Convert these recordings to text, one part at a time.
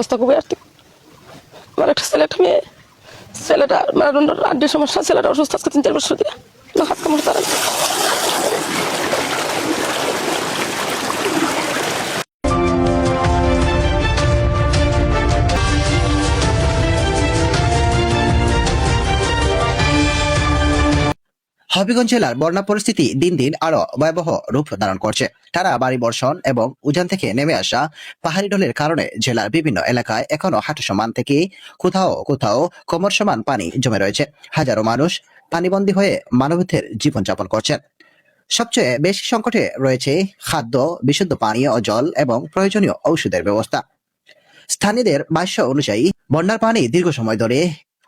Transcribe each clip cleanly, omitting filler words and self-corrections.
অবস্থা খুবই আর্থিক। আমার একটা ছেলে একটা মেয়ে, ছেলেটা আড্ডির সমস্যা, ছেলেটা অসুস্থ আজকে 3-4 বছর দিয়ে না হাত কামড় তারা। হবিগঞ্জ জেলার বন্যা পরিস্থিতি দিন দিন আরো ভয়াবহ রূপ ধারণ করছে। টানা ভারী বর্ষণ এবং উজান থেকে নেমে আসা পাহাড়ি ঢলের কারণে জেলার বিভিন্ন এলাকায় এখনো হাঁটু সমান থেকে কোথাও কোথাও কোমর সমান পানি জমে রয়েছে। হাজারো মানুষ পানিবন্দী হয়ে মানবতার জীবনযাপন করছেন। সবচেয়ে বেশি সংকটে রয়েছে খাদ্য, বিশুদ্ধ পানীয় জল এবং প্রয়োজনীয় ঔষধের ব্যবস্থা। স্থানীয়দের ভাষ্য অনুযায়ী বন্যার পানি দীর্ঘ সময় ধরে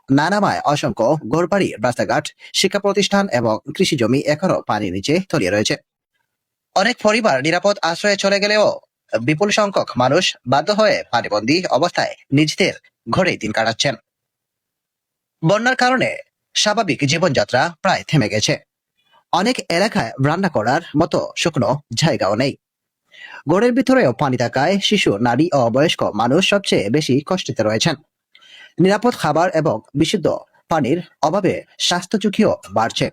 না নামায় অসংখ্য ঘরবাড়ি, রাস্তাঘাট, শিক্ষা প্রতিষ্ঠান এবং কৃষি জমি এখনো পানির নিচে তলিয়ে রয়েছে। অনেক পরিবার নিরাপদ আশ্রয়ে চলে গেলেও বিপুল সংখ্যক মানুষ বাধ্য হয়ে পানিবন্দী অবস্থায় নিজেদের ঘরেই দিন কাটাচ্ছেন। বন্যার কারণে স্বাভাবিক জীবনযাত্রা প্রায় থেমে গেছে। অনেক এলাকায় রান্না করার মতো শুকনো জায়গাও নেই। ঘরের ভিতরেও পানি থাকায় শিশু, নারী ও বয়স্ক মানুষ সবচেয়ে বেশি কষ্টে রয়েছেন। নিরাপদ খাবার এবং বিশুদ্ধ পানির অভাবে স্বাস্থ্য ঝুঁকিও বাড়ছে।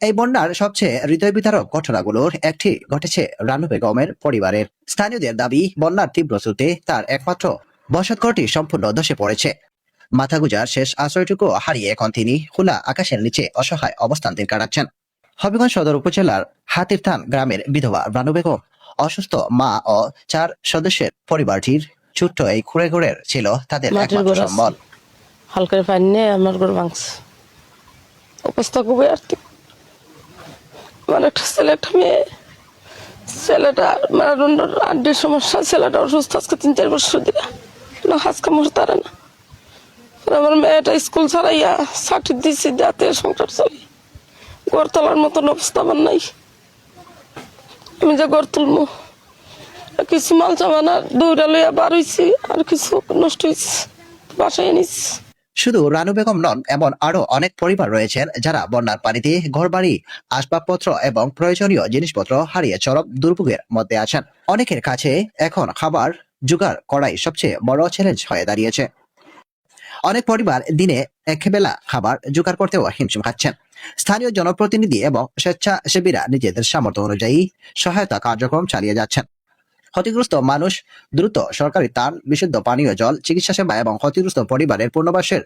এই বন্যার সবচেয়ে হৃদয় বিদারক ঘটনাগুলোর একটি ঘটেছে রানু বেগমের পরিবারের। স্থানীয়দের দাবি, বন্যার তীব্র স্রোতে তার একমাত্র বসতঘরটি সম্পূর্ণ ধসে পড়েছে। মাথা গুজার শেষ আশ্রয়টুকু হারিয়ে এখন তিনি খোলা আকাশের নিচে অসহায় অবস্থান দিন কাটাচ্ছেন। হবিগঞ্জ সদর উপজেলার হাতিরথান গ্রামের বিধবা রানু বেগম অসুস্থ মা ও 4 সদস্যের পরিবারটির ছোট্ট এই কুড়ে ঘরের ছিল তাদের একমাত্র সম্বল। হালকা পানি নিয়ে আমার ঘর ভাঙছে। অবস্থা খুবই আর্থিক। আমার একটা ছেলে একটা মেয়ে, ছেলেটা আড্ডির সমস্যা, ছেলেটা অসুস্থ আজকে 3-4 বছর দিয়ে না হাত কামড় তারা না। আমার মেয়েটা স্কুল ছাড়াইয়া চাকরি দিচ্ছি, যাতে সংসার চলে। ঘর তোলার মতন অবস্থা আমার নাই। আমি যে ঘর তুলবো, কিছু মাল চামানা দৌড়া লইয়া বার হয়েছি, আর কিছু নষ্ট হয়েছে, বাসায় এনেছি। শুধু রানু বেগম নন, এমন আরো অনেক পরিবার রয়েছেন যারা বন্যার পানিতে ঘরবাড়ি, আসবাবপত্র এবং প্রয়োজনীয় জিনিসপত্র হারিয়ে চরম দুর্ভোগের মধ্যে আছেন। অনেকের কাছে এখন খাবার জোগাড় করাই সবচেয়ে বড় চ্যালেঞ্জ হয়ে দাঁড়িয়েছে। অনেক পরিবার দিনে একবেলা খাবার জোগাড় করতেও হিমশিম খাচ্ছেন। স্থানীয় জনপ্রতিনিধি এবং স্বেচ্ছাসেবীরা নিজেদের সামর্থ্য অনুযায়ী সহায়তা কার্যক্রম চালিয়ে যাচ্ছেন। ক্ষতিগ্রস্ত মানুষ দ্রুত সরকারি ত্রাণ, বিশুদ্ধ পানীয় জল, চিকিৎসা সেবা এবং ক্ষতিগ্রস্ত পরিবারের পুনর্বাসের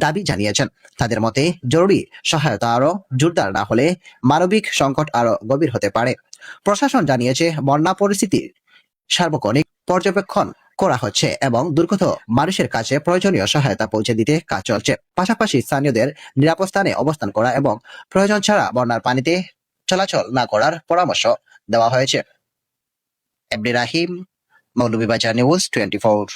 দাবি জানিয়েছেন। তাদের মতে, জরুরি সহায়তা আরো জোরদার না হলে মানবিক সংকট আরো গভীর হতে পারে। প্রশাসন জানিয়েছে, বন্যা পরিস্থিতির সার্বক্ষণিক পর্যবেক্ষণ করা হচ্ছে এবং দুর্গত মানুষের কাছে প্রয়োজনীয় সহায়তা পৌঁছে দিতে কাজ চলছে। পাশাপাশি স্থানীয়দের নিরাপদ স্থানে অবস্থান করা এবং প্রয়োজন ছাড়া বন্যার পানিতে চলাচল না করার পরামর্শ দেওয়া হয়েছে। এমডি রাহিম, মৌলভীবাজার নিউজ 24।